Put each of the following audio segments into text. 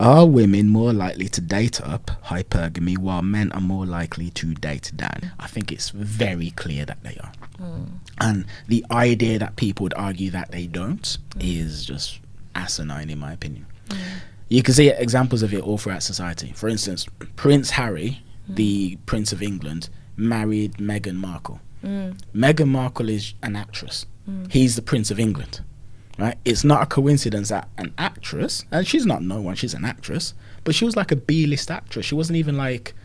Are women more likely to date up, hypergamy, while men are more likely to date down? I think it's very clear that they are. And the idea that people would argue that they don't is just asinine, in my opinion. You can see examples of it all throughout society. For instance, Prince Harry, the Prince of England, married Meghan Markle. Meghan Markle is an actress. He's the Prince of England. Right? It's not a coincidence that an actress, and she's not no one, she's an actress, but she was like a B-list actress. She wasn't even like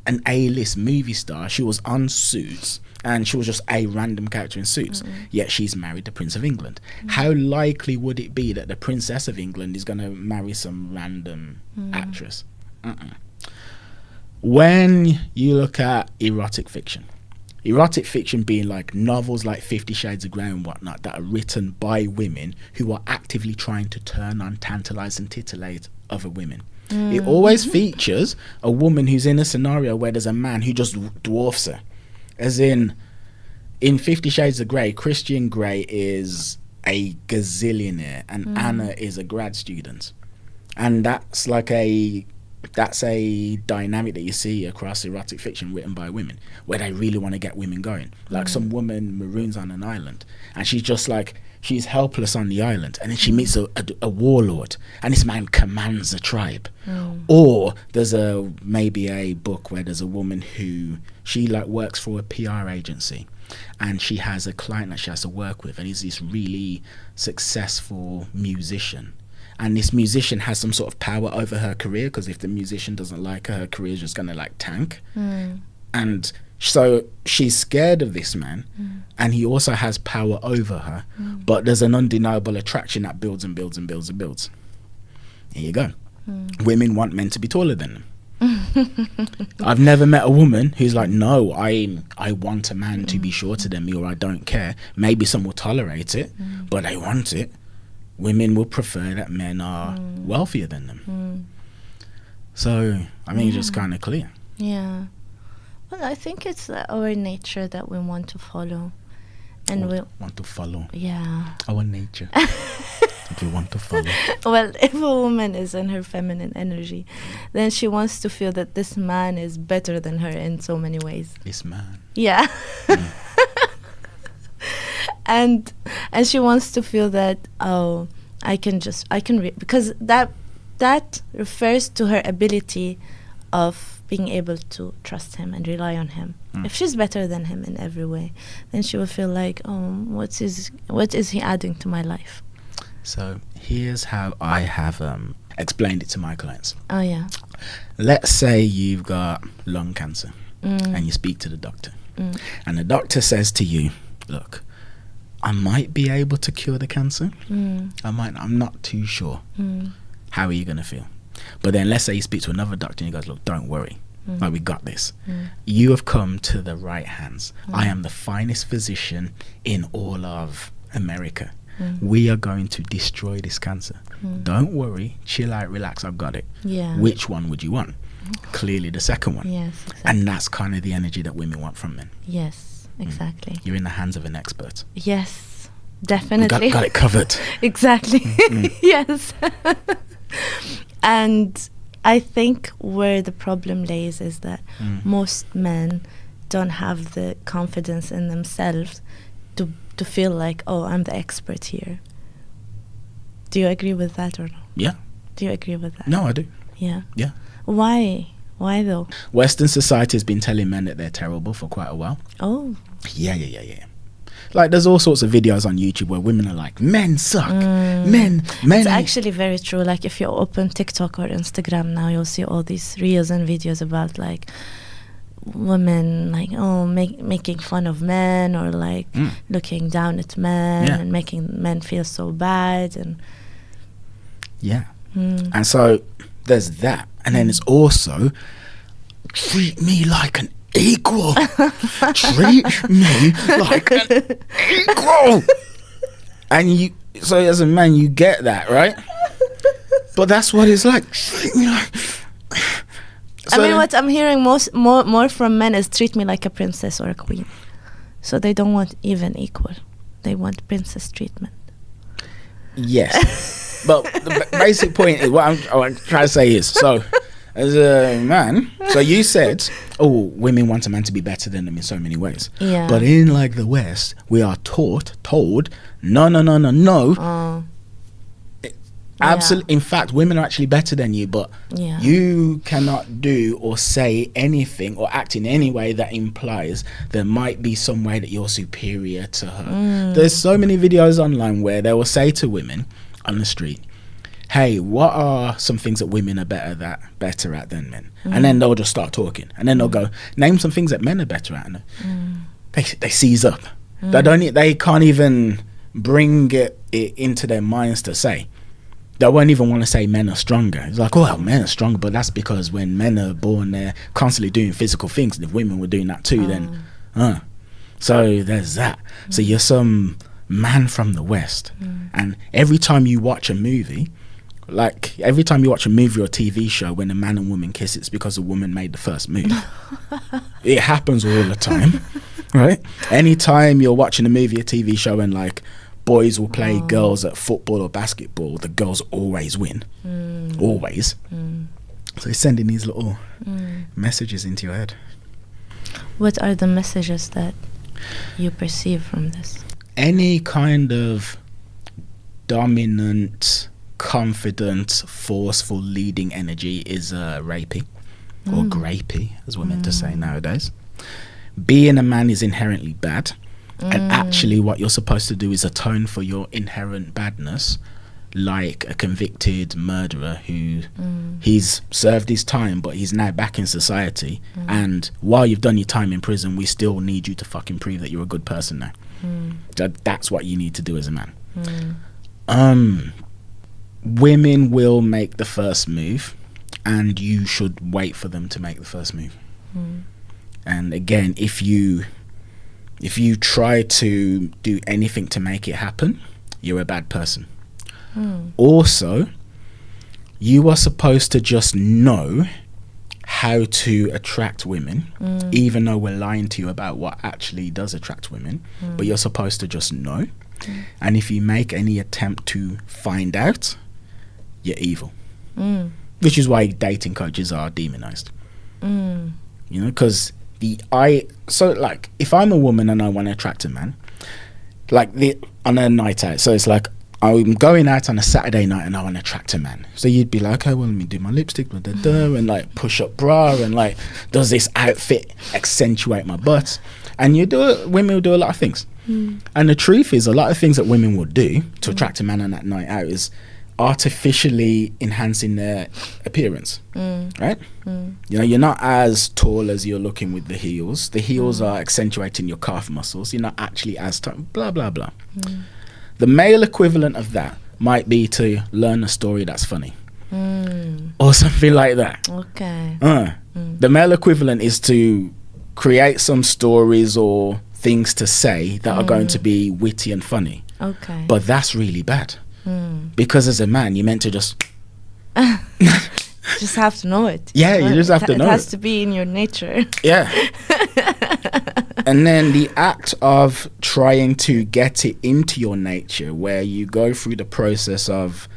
an A-list movie star. She was on Suits, and she was just a random character in Suits. Yet she's married the Prince of England. How likely would it be that the Princess of England is going to marry some random actress? When you look at erotic fiction being like novels like 50 Shades of Grey and whatnot that are written by women who are actively trying to turn on, tantalize and titillate other women. It always features a woman who's in a scenario where there's a man who just dwarfs her. As in 50 Shades of Grey, Christian Grey is a gazillionaire and Anna is a grad student. And that's a dynamic that you see across erotic fiction written by women, where they really want to get women going. Like some woman maroons on an island, and she's just like, she's helpless on the island, and then she meets a warlord, and this man commands a tribe. Or there's maybe a book where there's a woman who, she like works for a PR agency, and she has a client that she has to work with, and he's this really successful musician. And this musician has some sort of power over her career, because if the musician doesn't like her career is just going to like tank. And so she's scared of this man, and he also has power over her, but there's an undeniable attraction that builds and builds and builds and builds. Here you go. Women want men to be taller than them. I've never met a woman who's like, no, I want a man to be shorter than me, or I don't care. Maybe some will tolerate it, but they want it. Women will prefer that men are wealthier than them. So, I mean, it's just kind of clear. Yeah. Well, I think it's our nature that we want to follow. And we want to follow. Yeah. Our nature. If you want to follow. Well, if a woman is in her feminine energy, then she wants to feel that this man is better than her in so many ways. This man. Yeah. And she wants to feel that, oh, because that refers to her ability of being able to trust him and rely on him. If she's better than him in every way, then she will feel like, oh, what is he adding to my life? So here's how I have explained it to my clients. Oh yeah. Let's say you've got lung cancer and you speak to the doctor, and the doctor says to you, look, I might be able to cure the cancer. I'm not too sure. How are you going to feel? But then let's say you speak to another doctor and he goes, look, don't worry. Like, we got this. You have come to the right hands. I am the finest physician in all of America. We are going to destroy this cancer. Don't worry. Chill out, relax. I've got it. Yeah. Which one would you want? Clearly the second one. Yes, exactly. And that's kind of the energy that women want from men. Yes, exactly. You're in the hands of an expert. Yes, definitely. Got it covered. Exactly. Yes. And I think where the problem lays is that most men don't have the confidence in themselves to feel like, oh, I'm the expert here. Do you agree with that or no? Yeah. Do you agree with that? No, I do. Yeah. Yeah. Why? Why though? Western society has been telling men that they're terrible for quite a while. Oh. Yeah. Like, there's all sorts of videos on YouTube where women are like, men suck. Men. It's actually very true. Like, if you open TikTok or Instagram now, you'll see all these reels and videos about like women like, oh, making fun of men, or like looking down at men and making men feel so bad. And and so there's that, and then it's also treat me like an equal. Treat me like an equal. And so as a man, you get that, right? But that's what it's like. Treat me like. So I mean, what I'm hearing more from men is treat me like a princess or a queen. So they don't want even equal. They want princess treatment. Yes. But the basic point is what I'm trying to say is, so as a man, so you said, oh, women want a man to be better than them in so many ways. Yeah. But in like the West, we are told, no. Absolutely. In fact, women are actually better than you, but you cannot do or say anything or act in any way that implies there might be some way that you're superior to her. There's so many videos online where they will say to women on the street, hey, what are some things that women are better at than men? And then they'll just start talking, and then they'll go, name some things that men are better at, and they seize up. They can't even bring it into their minds to say. They won't even want to say men are stronger. It's like, oh, men are stronger, but that's because when men are born, they're constantly doing physical things. And if women were doing that too, then, so there's that. So you're some man from the West, and every time you watch a movie, like every time you watch a movie or TV show, when a man and woman kiss, it's because a woman made the first move. It happens all the time, right? Anytime you're watching a movie or TV show and like, boys will play girls at football or basketball, the girls always win. Always. So it's sending these little messages into your head. What are the messages that you perceive from this? Any kind of dominant, confident, forceful, leading energy is rapey, or grapey, as we're meant to say nowadays. Being a man is inherently bad. And actually what you're supposed to do is atone for your inherent badness, like a convicted murderer who he's served his time but he's now back in society, and while you've done your time in prison, we still need you to fucking prove that you're a good person now. That's what you need to do as a man. Women will make the first move, and you should wait for them to make the first move. And again, if you try to do anything to make it happen, you're a bad person. Also, you are supposed to just know how to attract women, even though we're lying to you about what actually does attract women, but you're supposed to just know. And if you make any attempt to find out, you're evil. Which is why dating coaches are demonized. You know, because like if I'm a woman and I want to attract a man, like on a night out, so it's like I'm going out on a Saturday night and I want to attract a man, so you'd be like, okay, well, let me do my lipstick, blah, blah, blah, and like push up bra, and like, does this outfit accentuate my butt? And women will do a lot of things, and the truth is, a lot of things that women will do to attract a man on that night out is artificially enhancing their appearance, right? You know, you're not as tall as you're looking with the heels. The heels are accentuating your calf muscles. You're not actually as tall, blah, blah, blah. The male equivalent of that might be to learn a story that's funny, or something like that. Okay. The male equivalent is to create some stories or things to say that are going to be witty and funny. Okay. But that's really bad. Because as a man, you're meant to just have to know it. Yeah, you just have to know it. It has to be in your nature. Yeah. And then the act of trying to get it into your nature, where you go through the process of,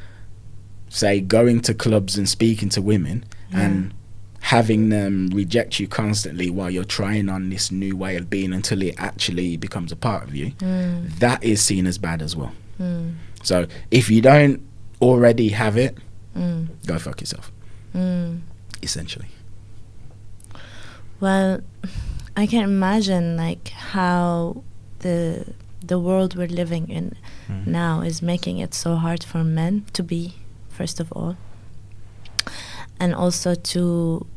say, going to clubs and speaking to women and having them reject you constantly while you're trying on this new way of being until it actually becomes a part of you, that is seen as bad as well. So if you don't already have it, go fuck yourself, essentially. Well, I can imagine like how the world we're living in now is making it so hard for men to be, first of all, and also to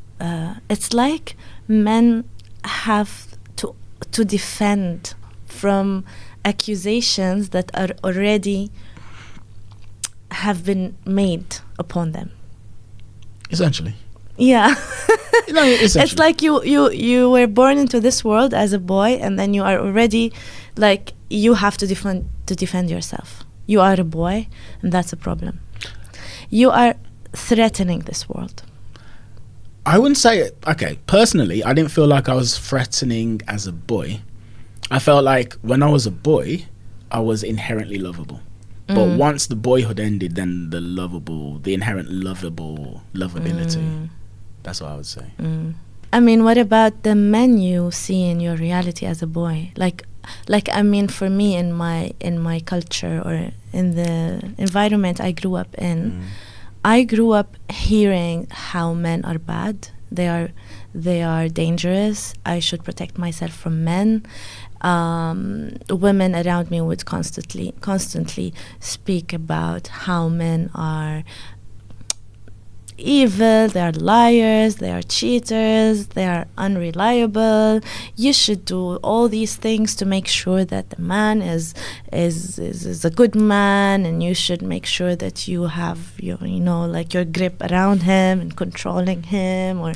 it's like men have to defend from accusations that are already have been made upon them. Essentially. Yeah. You know, it's like you were born into this world as a boy, and then you are already like, you have to defend yourself. You are a boy, and that's a problem. You are threatening this world. I wouldn't say it. Okay, personally, I didn't feel like I was threatening as a boy. I felt like when I was a boy, I was inherently lovable. But once the boyhood ended, then the inherent lovability. That's what I would say. I mean, what about the men you see in your reality as a boy? Like I mean, for me, in my culture or in the environment I grew up in, I grew up hearing how men are bad. They are dangerous. I should protect myself from men. Women around me would constantly speak about how men are evil, they are liars, they are cheaters, they are unreliable. You should do all these things to make sure that the man is a good man, and you should make sure that you have your grip around him and controlling him, or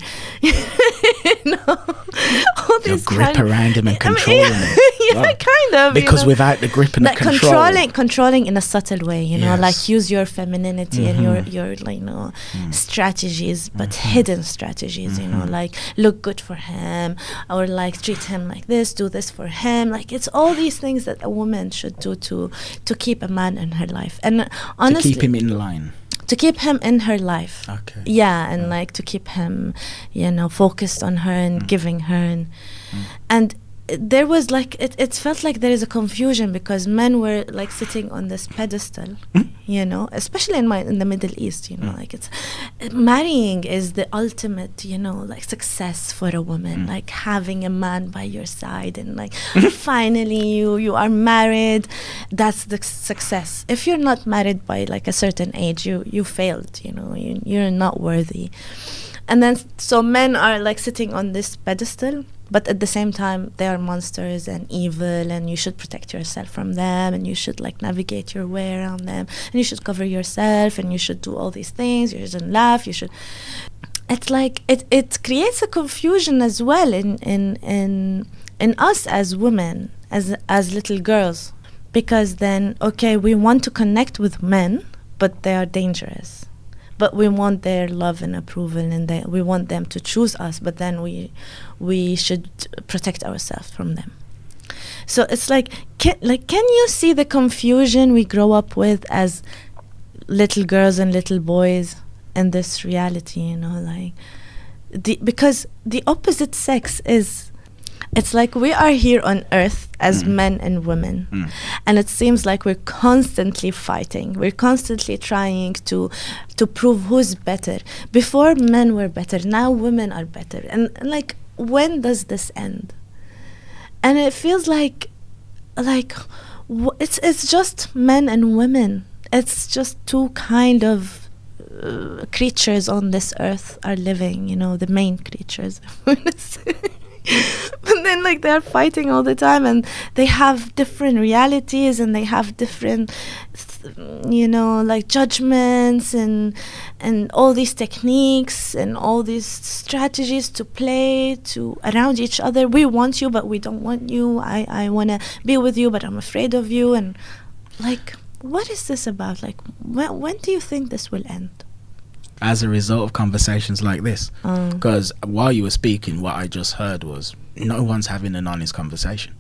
all your this grip around him and controlling him. Yeah, wow. Kind of. Because without the grip and the control, controlling in a subtle way, yes. like use your femininity and your strategies, but hidden strategies, like look good for him, or like treat him like this, do this for him. Like it's all these things that a woman should do to keep a man in her life, and honestly, to keep him in line. To keep him in her life. Okay. Yeah, and like to keep him, focused on her and giving her, and there was like it felt like there is a confusion because men were like sitting on this pedestal, especially in the Middle East, like it's marrying is the ultimate, like success for a woman, like having a man by your side and like finally you are married. That's the success. If you're not married by like a certain age, you failed, you're not worthy. And then so men are like sitting on this pedestal, but at the same time they are monsters and evil, and you should protect yourself from them, and you should like navigate your way around them, and you should cover yourself, and you should do all these things, you shouldn't laugh, you should. It's like it creates a confusion as well in us as women, as little girls, because then we want to connect with men, but they are dangerous. But we want their love and approval, and we want them to choose us, but then we should protect ourselves from them. So it's like, can you see the confusion we grow up with as little girls and little boys in this reality, because the opposite sex is, it's like we are here on earth as men and women, and it seems like we're constantly fighting. We're constantly trying to prove who's better. Before, men were better, now women are better. And like, when does this end? And it feels like it's just men and women. It's just two kind of creatures on this earth are living, the main creatures. But then like they're fighting all the time, and they have different realities, and they have different like judgments and all these techniques and all these strategies to play around each other. We want you, but we don't want you. I want to be with you, but I'm afraid of you. And like, what is this about? Like, when do you think this will end? As a result of conversations like this, because while you were speaking, what I just heard was no one's having an honest conversation,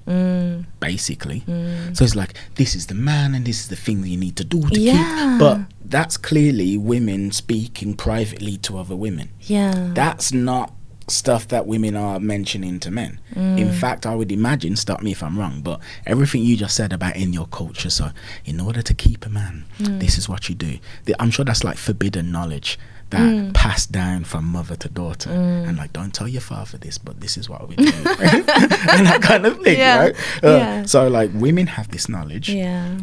basically. So it's like, this is the man and this is the thing that you need to do to keep. But that's clearly women speaking privately to other women. Yeah, that's not stuff that women are mentioning to men. In fact, I would imagine, stop me if I'm wrong, but everything you just said about in your culture, so in order to keep a man, this is what you do. I'm sure that's like forbidden knowledge that passed down from mother to daughter, and like, don't tell your father this, but this is what we do. And that kind of thing, right? So like, women have this knowledge,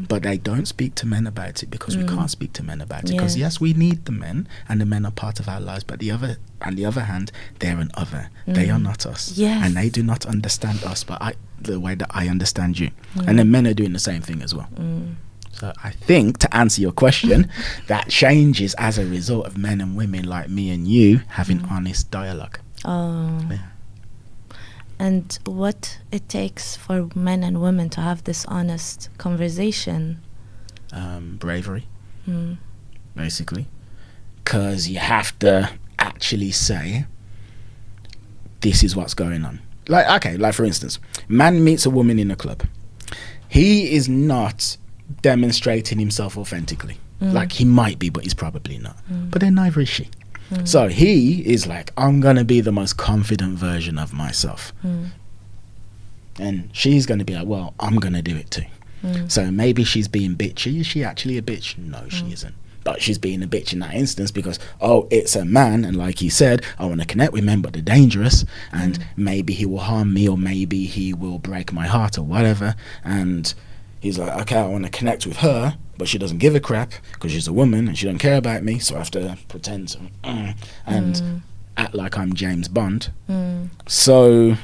but they don't speak to men about it because we can't speak to men about it, because yes, we need the men, and the men are part of our lives, but on the other hand, they're an other. They are not us, and they do not understand us, but the way that I understand you. And then men are doing the same thing as well. So I think, to answer your question, that changes as a result of men and women like me and you having honest dialogue. And what it takes for men and women to have this honest conversation? Bravery, basically. Because you have to actually say, this is what's going on. Like for instance, man meets a woman in a club. He is not demonstrating himself authentically. Like, he might be, but he's probably not. But then neither is she. So he is like, I'm gonna be the most confident version of myself, and she's gonna be like, well, I'm gonna do it too. So maybe she's being bitchy. Is she actually a bitch? No, she isn't. But she's being a bitch in that instance because, oh, it's a man, and like he said, I want to connect with men, but they're dangerous, and maybe he will harm me, or maybe he will break my heart, or whatever. And he's like, okay, I want to connect with her, but she doesn't give a crap because she's a woman and she doesn't care about me, so I have to pretend to and act like I'm James Bond. So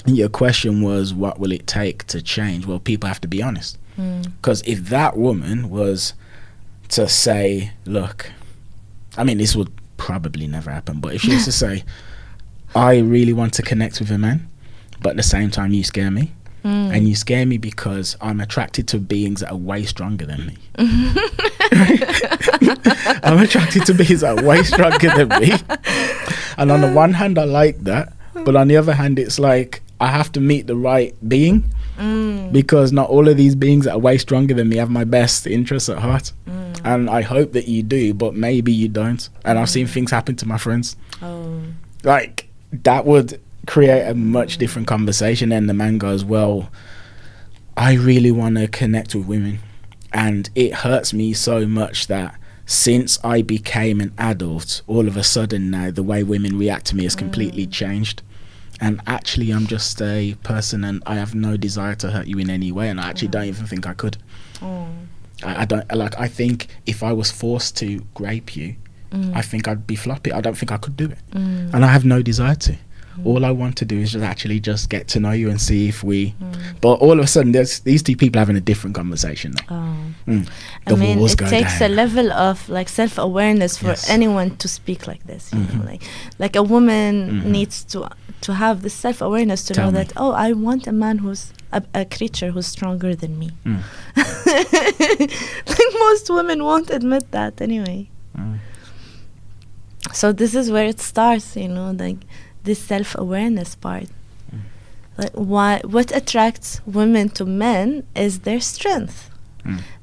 your question was, what will it take to change? Well, people have to be honest, because if that woman was to say, look, I mean, this would probably never happen, but if she was to say, I really want to connect with a man, but at the same time you scare me, and you scare me because I'm attracted to beings that are way stronger than me. I'm attracted to beings that are way stronger than me, and on the one hand I like that, but on the other hand it's like I have to meet the right being, because not all of these beings that are way stronger than me have my best interests at heart. And I hope that you do, but maybe you don't. And I've seen things happen to my friends. Like, that would create a much different conversation. And the man goes, well, I really want to connect with women, and it hurts me so much that since I became an adult, all of a sudden now the way women react to me has completely changed. And actually I'm just a person, and I have no desire to hurt you in any way, and I actually don't even think I could. I don't, like, I think if I was forced to grape you, I think I'd be floppy. I don't think I could do it, and I have no desire to. All I want to do is just get to know you and see if we but all of a sudden there's these two people having a different conversation now. I mean, it takes a level of like self-awareness for anyone to speak like this, you know, like a woman needs to have this self-awareness to know that, oh, I want a man who's a creature who's stronger than me. Like, most women won't admit that anyway. So this is where it starts, you know, like this self-awareness part. Like, what attracts women to men is their strength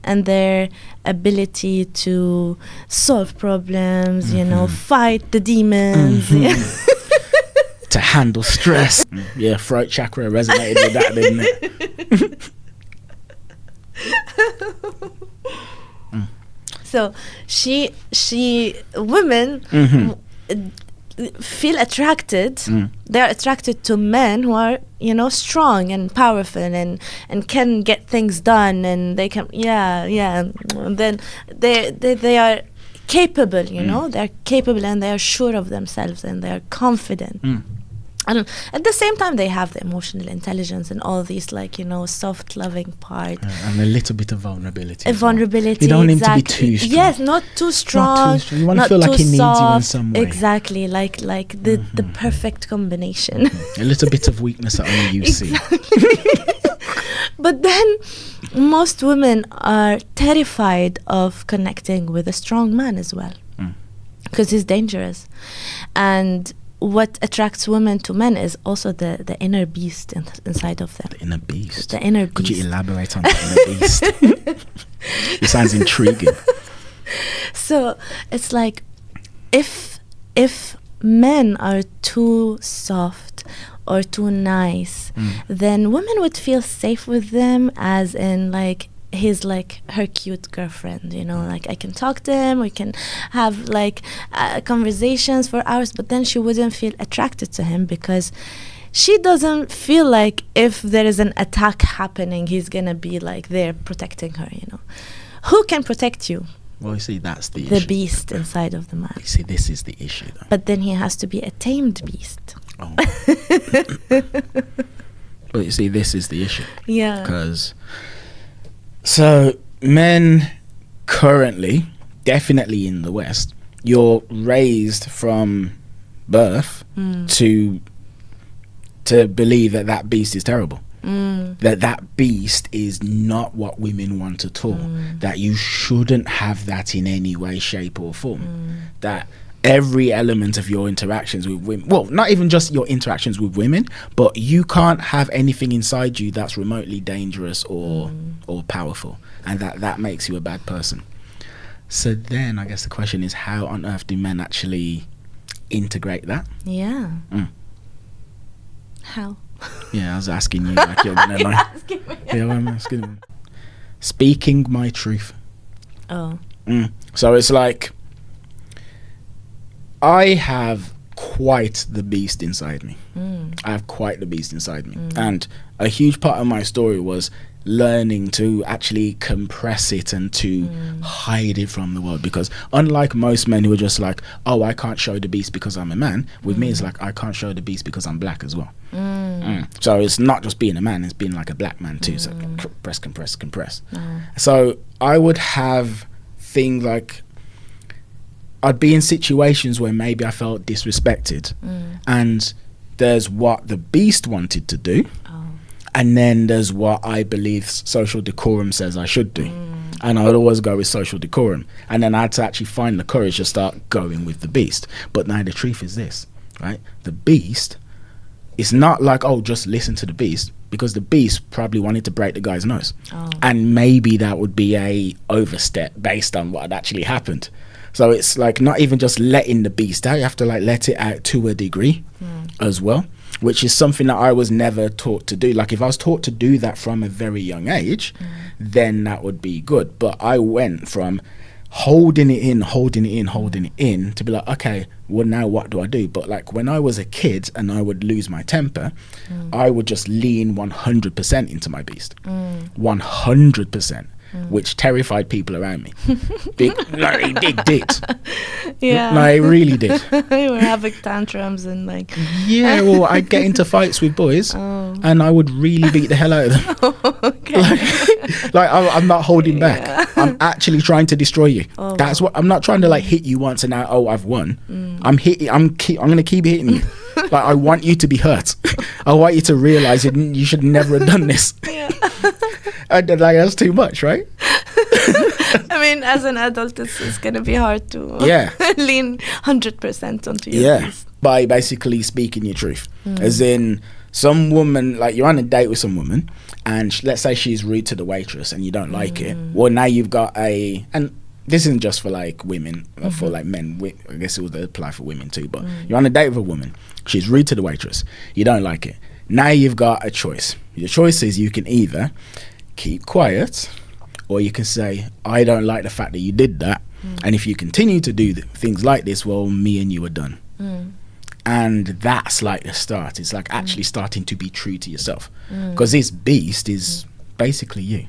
and their ability to solve problems, you know, fight the demons, to handle stress. Yeah, throat chakra resonated with that, didn't it? So women feel attracted. They're attracted to men who are, you know, strong and powerful and can get things done, and they can and then they are capable, you know, they're capable, and they are sure of themselves, and they are confident. And at the same time they have the emotional intelligence and all these, like, you know, soft loving part, and a little bit of vulnerability. Vulnerability. You don't need to be too strong. Yes, not too strong. You want to feel like he needs you in some way. Exactly, like the perfect combination. A little bit of weakness that only you see. But then most women are terrified of connecting with a strong man as well, because he's dangerous. And what attracts women to men is also the inner beast inside of them. The inner beast. The inner beast. Could you elaborate on the inner beast? It sounds intriguing. So it's like, if men are too soft or too nice, then women would feel safe with them, as in, like, he's like her cute girlfriend, you know, like I can talk to him, we can have like conversations for hours, but then she wouldn't feel attracted to him because she doesn't feel like if there is an attack happening, he's gonna be like there protecting her, you know. Who can protect you? Well, you see, that's the issue. The beast inside of the man. You see, this is the issue, though. But then he has to be a tamed beast. Oh. But you see, this is the issue. Yeah. Because so men currently, definitely in the West, you're raised from birth to believe that beast is terrible. That beast is not what women want at all. That you shouldn't have that in any way, shape or form. That every element of your interactions with women, well, not even just your interactions with women, but you can't have anything inside you that's remotely dangerous or powerful, and that makes you a bad person. So then I guess the question is, how on earth do men actually integrate that? Yeah. How? Yeah, I was asking you like you're gonna know. Yeah, I'm asking you. Speaking my truth. Oh. So it's like, I have quite the beast inside me. I have quite the beast inside me. And a huge part of my story was learning to actually compress it and to hide it from the world, because unlike most men who are just like, oh, I can't show the beast because I'm a man, with me it's like, I can't show the beast because I'm black as well. So it's not just being a man, it's being like a black man too. So compress. So I would have things like, I'd be in situations where maybe I felt disrespected, and there's what the beast wanted to do, and then there's what I believe social decorum says I should do. And I would always go with social decorum, and then I had to actually find the courage to start going with the beast. But now the truth is this, right? The beast, it's not like, oh, just listen to the beast, because the beast probably wanted to break the guy's nose, and maybe that would be a overstep based on what had actually happened. So it's like not even just letting the beast out, you have to like let it out to a degree as well, which is something that I was never taught to do. Like if I was taught to do that from a very young age, then that would be good. But I went from holding it in to be like, okay, well now what do I do? But like when I was a kid and I would lose my temper, I would just lean 100% into my beast. 100%. Which terrified people around me. No, it did. Yeah. No, it really did. We were having tantrums and like. Yeah, well, I'd get into fights with boys, and I would really beat the hell out of them. Okay. Like I'm not holding back. I'm actually trying to destroy you. That's what I'm not trying to like hit you once and now, oh, I've won. I'm gonna keep hitting you. Like I want you to be hurt. I want you to realize you should never have done this. Yeah. And then, like, that's too much, right? I mean, as an adult, it's gonna be hard to lean 100% onto your piece. By basically speaking your truth. As in, some woman, like you're on a date with some woman, and let's say she's rude to the waitress and you don't like it. Well, now you've got and this isn't just for like women, or for like men. I guess it would apply for women too. But you're on a date with a woman, she's rude to the waitress, you don't like it. Now you've got a choice. Your choice is you can either keep quiet, or you can say, I don't like the fact that you did that, and if you continue to do things like this, well, me and you are done. And that's like the start. It's like actually starting to be true to yourself, because this beast is basically you,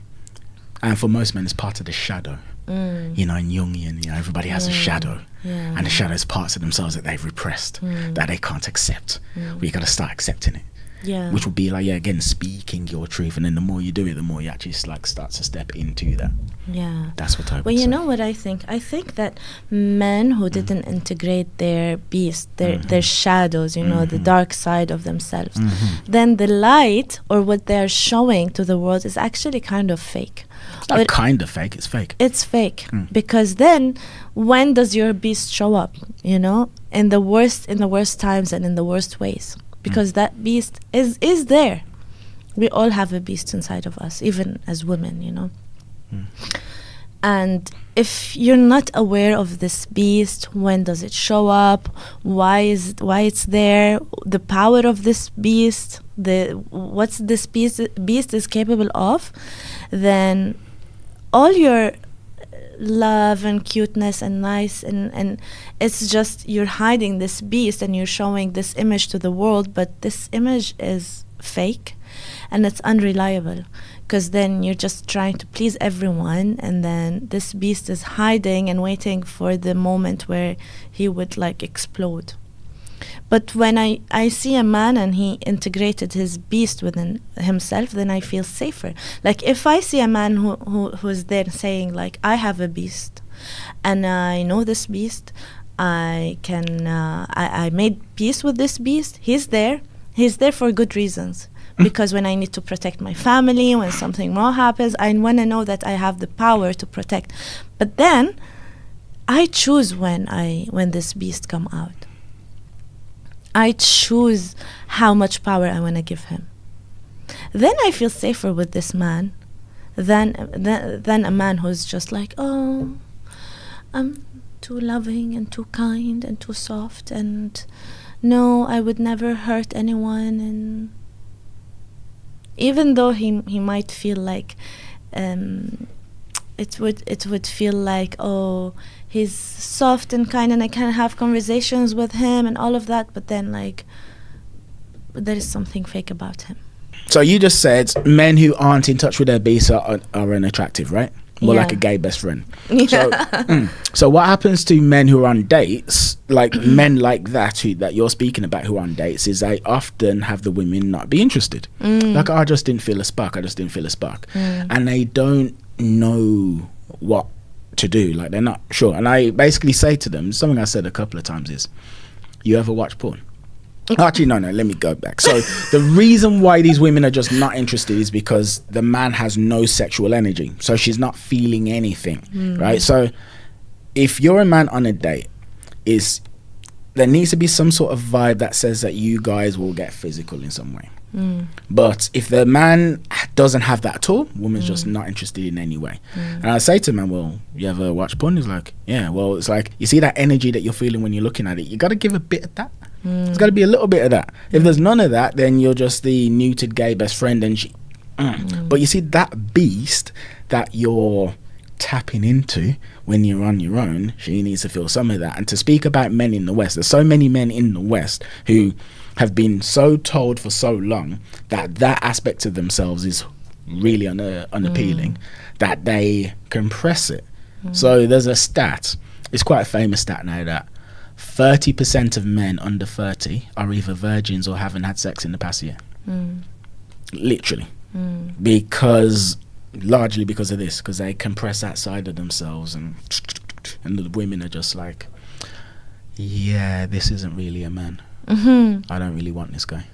and for most men it's part of the shadow. You know, in Jungian, you know, everybody has a shadow, and the shadow is parts of themselves that they've repressed, that they can't accept. We got to start accepting it. Yeah. Which would be like, again, speaking your truth, and then the more you do it, the more you actually like start to step into that. Yeah. That's what I would say. Well, you know what I think? I think that men who didn't integrate their beast, their shadows, you know, the dark side of themselves, then the light or what they're showing to the world is actually kind of fake. It's not kind of fake, it's fake. It's fake. Because then when does your beast show up? You know? In the worst times and in the worst ways. Because that beast is there. We all have a beast inside of us, even as women, you know. And if you're not aware of this beast, when does it show up? Why it's there? The power of this beast, what's this beast is capable of? Then all your love and cuteness and nice and it's just you're hiding this beast and you're showing this image to the world, but this image is fake and it's unreliable, because then you're just trying to please everyone, and then this beast is hiding and waiting for the moment where he would like explode. But when I see a man and he integrated his beast within himself, then I feel safer. Like if I see a man who's there saying like, I have a beast and I know this beast, I made peace with this beast, he's there for good reasons. Because when I need to protect my family, when something wrong happens, I want to know that I have the power to protect. But then I choose when this beast come out. I choose how much power I want to give him. Then I feel safer with this man than a man who's just like, oh, I'm too loving and too kind and too soft, and no, I would never hurt anyone. And even though he might feel like it would feel like, oh, he's soft and kind and I can have conversations with him and all of that, but then like there is something fake about him. So you just said men who aren't in touch with their beast are unattractive, right? More like a gay best friend. Yeah. So what happens to men who are on dates, like men like that you're speaking about who are on dates, is they often have the women not be interested. Like, I just didn't feel a spark. And they don't know what to do. Like, they're not sure. And I basically say to them, something I said a couple of times is, you ever watch porn? Actually, no, let me go back. So the reason why these women are just not interested is because the man has no sexual energy. So she's not feeling anything, right? So if you're a man on a date, there needs to be some sort of vibe that says that you guys will get physical in some way. But if the man doesn't have that at all, woman's just not interested in any way. And I say to him, well, you ever watch porn? He's like, yeah. Well, it's like, you see that energy that you're feeling when you're looking at it, you got to give a bit of that. There's got to be a little bit of that. If there's none of that, then you're just the neutered gay best friend. And she but you see, that beast that you're tapping into when you're on your own, she needs to feel some of that. And to speak about men in the West, there's so many men in the West who have been so told for so long that aspect of themselves is really unappealing, that they compress it. So there's a stat, it's quite a famous stat now, that 30% of men under 30 are either virgins or haven't had sex in the past year. Literally. Largely because of this, because they compress that side of themselves, and the women are just like, yeah, this isn't really a man. I don't really want this guy.